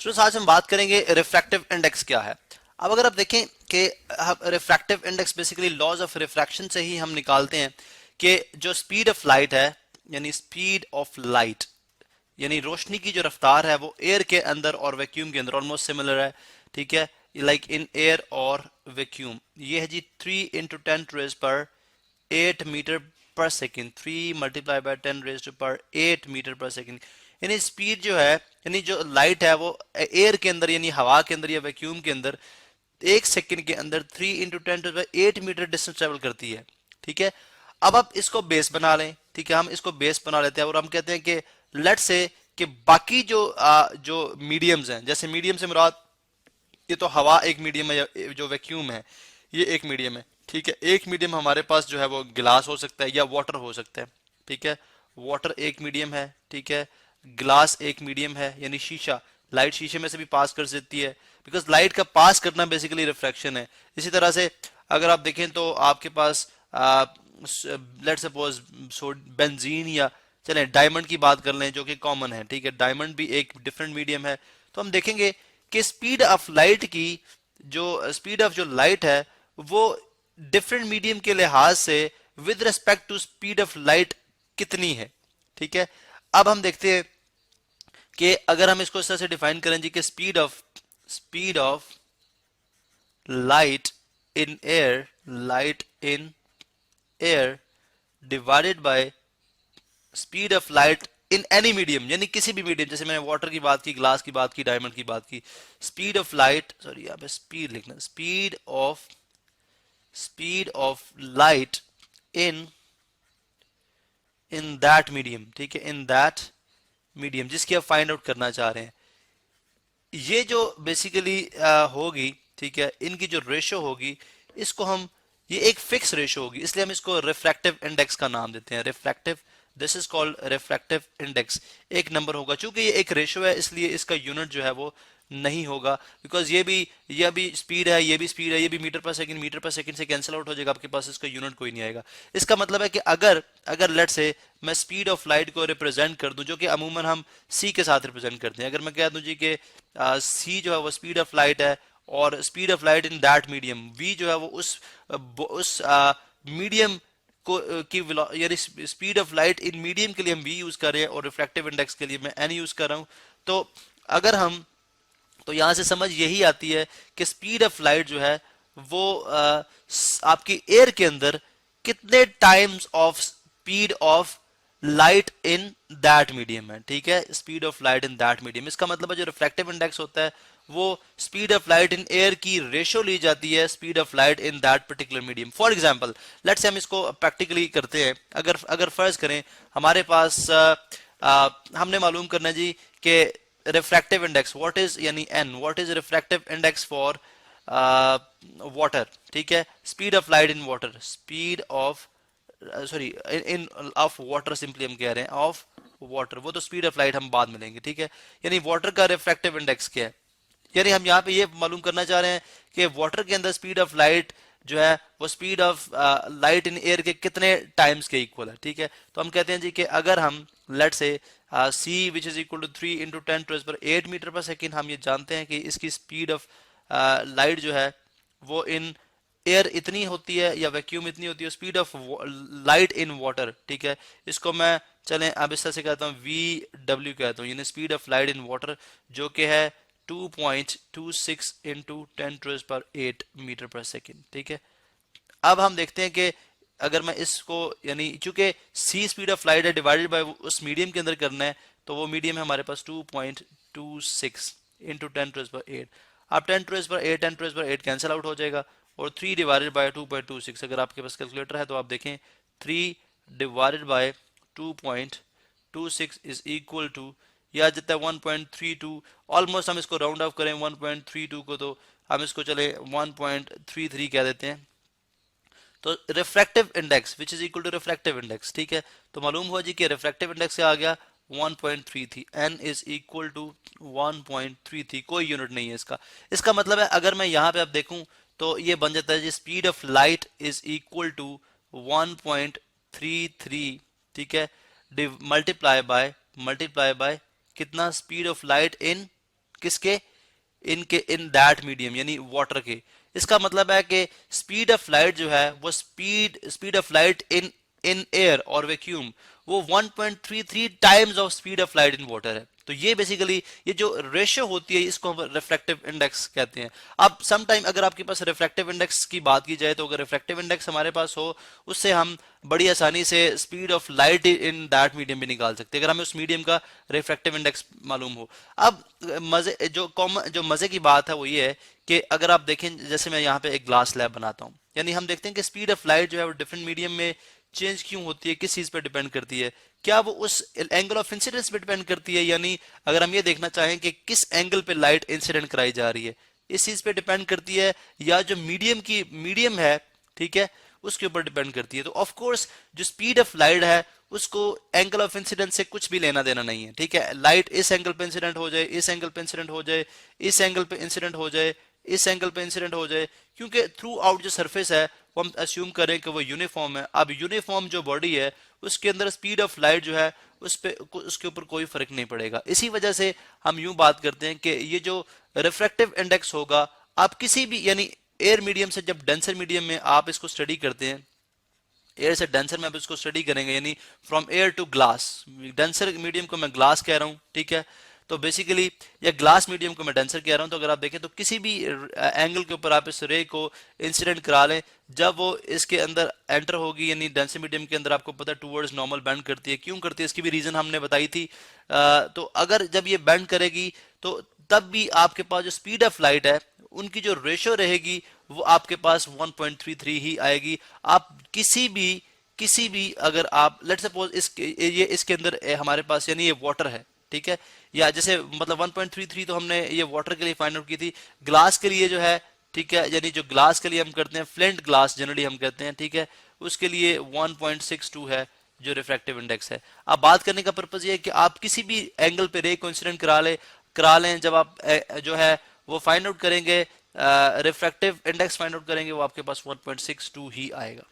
Students आज हम बात करेंगे रिफ्रैक्टिव इंडेक्स क्या है। अब अगर आप देखें कि refractive index basically laws of refraction से ही हम निकालते हैं कि जो स्पीड ऑफ लाइट है, यानी स्पीड ऑफ लाइट यानी रोशनी की जो रफ्तार है वो एयर के अंदर और वैक्यूम के अंदर ऑलमोस्ट सिमिलर है। ठीक है, लाइक इन एयर और वैक्यूम। ये है जी 3 × 10⁻⁸ मीटर पर सेकेंड, 3 × 10⁻⁸मीटर पर सेकेंड। यानी स्पीड जो है, यानी जो लाइट है वो एयर के अंदर यानी हवा के अंदर या वैक्यूम के अंदर 1 सेकेंड के अंदर 3 × 10⁸ डिस्टेंस ट्रेवल करती है। ठीक है, अब आप इसको बेस बना लें। ठीक है, हम इसको बेस बना लेते हैं और हम कहते हैं कि लेट से कि बाकी जो मीडियम्स हैं, जैसे मीडियम से मुराद ये तो हवा एक मीडियम है, या जो वैक्यूम है ये एक मीडियम है। ठीक है, एक मीडियम हमारे पास जो है वो गिलास हो सकता है या वाटर हो सकता है। ठीक है, वाटर एक मीडियम है। ठीक है, ग्लास एक मीडियम है यानी शीशा, लाइट शीशे में से भी पास कर सकती है, बिकॉज लाइट का पास करना बेसिकली रिफ्रैक्शन है। इसी तरह से अगर आप देखें तो आपके पास लेट सपोज बेंजीन या चलें डायमंड की बात कर लें जो कि कॉमन है। ठीक है, डायमंड भी एक डिफरेंट मीडियम है। तो हम देखेंगे कि स्पीड ऑफ लाइट की जो स्पीड ऑफ जो लाइट है वो डिफरेंट मीडियम के लिहाज से with respect to speed of light कितनी है। ठीक है, अब हम देखते हैं कि अगर हम इसको इस तरह से डिफाइन करें जी कि speed of light in air, light in air divided by speed of light in any medium, यानी किसी भी मीडियम, जैसे मैंने वाटर की बात की, ग्लास की बात की, डायमंड की बात की। स्पीड ऑफ लाइट, सॉरी यहाँ पे स्पीड लिखना, speed of light in in that medium. ठीक है, इन दैट मीडियम जिसकी आप फाइंड आउट करना चाह रहे हैं, ये जो बेसिकली होगी। ठीक है, इनकी जो रेशो होगी इसको हम, ये एक फिक्स रेशो होगी, इसलिए हम इसको रिफ्रैक्टिव इंडेक्स का नाम देते हैं। Refractive, this is called refractive index. एक नंबर होगा, चूंकि ये एक रेशो है इसलिए इसका यूनिट जो है वो नहीं होगा, बिकॉज ये भी स्पीड है, ये भी स्पीड है, ये भी मीटर पर सेकंड से कैंसिल आउट हो जाएगा, आपके पास इसका यूनिट कोई नहीं आएगा। इसका मतलब है कि अगर अगर लेट से मैं स्पीड ऑफ लाइट को रिप्रेजेंट कर दूं, जो कि अमूमन हम सी के साथ रिप्रेजेंट करते हैं, अगर मैं कह दूं जी कि सी जो है वो स्पीड ऑफ लाइट है और speed of light in that medium, v जो है वो उस मीडियम को की यानी speed of light in medium के लिए हम वी यूज कर रहे हैं और रिफ्रैक्टिव इंडेक्स के लिए मैं एन यूज कर रहा हूं। तो अगर हम, तो यहां से समझ यही आती है कि स्पीड ऑफ लाइट जो है वो आपकी एयर के अंदर कितने times of speed of light in that medium है। ठीक है, speed of light in that medium, इसका मतलब है जो रिफ्रैक्टिव इंडेक्स होता है वो speed of light in air की रेशो ली जाती है speed of light in that particular medium. For example let's say हम इसको प्रैक्टिकली करते हैं। अगर अगर फर्ज करें हमारे पास हमने मालूम करना है जी कि रिफ्रैक्टिव इंडेक्स व्हाट इज, यानी n, what is refractive index for water. ठीक है, speed of light in water, speed of sorry in of water, simply हम कह रहे हैं ऑफ वाटर, वो तो स्पीड ऑफ लाइट हम बाद में लेंगे। ठीक है, यानी वाटर का रिफ्रैक्टिव इंडेक्स क्या है, यानी हम यहाँ पे ये मालूम करना चाह रहे हैं कि वाटर के अंदर स्पीड ऑफ लाइट जो है वो speed of light in air के कितने टाइम्स के इक्वल है। ठीक है, तो हम कहते हैं जी कि अगर हम let say C which is equal to 3 × 10⁸ metre per second, हम ये जानते हैं कि इसकी स्पीड ऑफ लाइट जो है वो इन एयर इतनी होती है या वैक्यूम इतनी होती है, speed of light in water. ठीक है, इसको मैं चलें अब इस तरह से कहता हूँ वी डब्ल्यू कहता हूँ, यानी speed of light in water जो कि है 2.26 इंटू 10⁸ मीटर पर सेकेंड। ठीक है, अब हम देखते हैं कि अगर मैं इसको, यानी चूंकि सी स्पीड ऑफ लाइट है डिवाइडेड बाय उस मीडियम के अंदर करना है, तो वो मीडियम है हमारे पास 2.26 इंटू 10⁸। अब 10⁸ कैंसिल आउट हो जाएगा और 3 डिवाइडेड बाय 2.26, अगर आपके पास कैलकुलेटर है तो आप देखें 3 divided by 2.26 is equal to, या जितना 1.32, ऑलमोस्ट हम इसको राउंड ऑफ करें 1.32 को, तो हम इसको चले 1.33 कह देते हैं। तो refractive index which is equal to refractive index. ठीक है, तो मालूम हुआ जी कि रिफ्रैक्टिव इंडेक्स से आ गया 1.33, n इज इक्वल टू 1.33, कोई यूनिट नहीं है इसका। इसका मतलब है अगर मैं यहाँ पे अब देखूं तो ये बन जाता है जी speed of light is equal to 1.33। ठीक है, मल्टीप्लाई बाय कितना, स्पीड ऑफ लाइट इन किसके, इनके, इन दैट मीडियम यानी वाटर के। इसका मतलब है कि स्पीड ऑफ लाइट जो है वो speed of light in in air और वैक्यूम वो 1.33 times of speed of light in water है। तो ये बेसिकली ये जो रेशियो होती है इसको हम रिफ्लेक्टिव इंडेक्स कहते हैं। अब सम टाइम अगर आपके पास रिफ्लेक्टिव इंडेक्स की बात की जाए तो अगर रिफ्लेक्टिव इंडेक्स हमारे पास हो उससे हम बड़ी आसानी से speed of light in that medium भी निकाल सकते हैं अगर हमें उस मीडियम का रिफ्लेक्टिव इंडेक्स मालूम हो। अब मजे जो मजे की बात है वो ये है कि अगर आप देखें जैसे मैं यहाँ पे एक ग्लास स्लैब बनाता हूँ, यानी हम देखते हैं कि स्पीड ऑफ लाइट जो है वो डिफरेंट मीडियम में चेंज क्यों होती है, किस चीज पे डिपेंड करती है, क्या वो उस एंगल ऑफ इंसिडेंस पे डिपेंड करती है, यानी अगर हम ये देखना चाहें कि किस एंगल पे लाइट इंसिडेंट कराई जा रही है इस चीज पे डिपेंड करती है, या जो मीडियम है, ठीक है, उसके ऊपर डिपेंड करती है। तो ऑफ कोर्स जो स्पीड ऑफ लाइट है उसको एंगल ऑफ इंसिडेंस से कुछ भी लेना देना नहीं है, ठीक है। लाइट इस एंगल पे इंसिडेंट हो जाए, इस एंगल पे इंसिडेंट हो जाए, इस एंगल पे इंसिडेंट हो जाए, इस एंगल पे इंसिडेंट हो जाए, क्योंकि थ्रू आउट जो सरफेस है वो हम अस्यूम करें कि वो यूनिफॉर्म है। अब यूनिफॉर्म जो बॉडी है उसके अंदर स्पीड ऑफ लाइट जो है उसके ऊपर कोई फर्क नहीं पड़ेगा। इसी वजह से हम यूं बात करते हैं कि ये जो रिफ्रैक्टिव इंडेक्स होगा आप किसी भी यानी एयर मीडियम से जब डेंसर मीडियम में आप इसको स्टडी करते हैं, एयर से डेंसर में आप इसको स्टडी करेंगे यानी from air to glass, denser medium को मैं ग्लास कह रहा हूँ, ठीक है, तो बेसिकली या ग्लास मीडियम को मैं डेंसर कह रहा हूँ। तो अगर आप देखें तो किसी भी एंगल के ऊपर आप इस रे को इंसिडेंट करा लें, जब वो इसके अंदर एंटर होगी यानी डेंसर मीडियम के अंदर आपको पता है टूवर्ड्स नॉर्मल बेंड करती है, क्यों करती है इसकी भी रीजन हमने बताई थी। तो अगर जब ये बेंड करेगी तो तब भी आपके पास जो स्पीड ऑफ लाइट है उनकी जो रेशियो रहेगी वो आपके पास 1.33 ही आएगी। आप किसी भी अगर आप लेट सपोज इसके अंदर हमारे पास यानी ये वाटर है, ठीक है, या जैसे मतलब 1.33 तो हमने ये वाटर के लिए फाइंड आउट की थी। ग्लास के लिए जो है, ठीक है, यानी जो ग्लास के लिए हम करते हैं फ्लिंट ग्लास जनरली हम कहते हैं, ठीक है, उसके लिए 1.62 है जो रिफ्रैक्टिव इंडेक्स है। अब बात करने का पर्पज ये है कि आप किसी भी एंगल पे रे को इंसिडेंट करा लें, जब आप जो है वो फाइंड आउट करेंगे, रिफ्रैक्टिव इंडेक्स फाइंड आउट करेंगे, वो आपके पास 1.62 ही आएगा।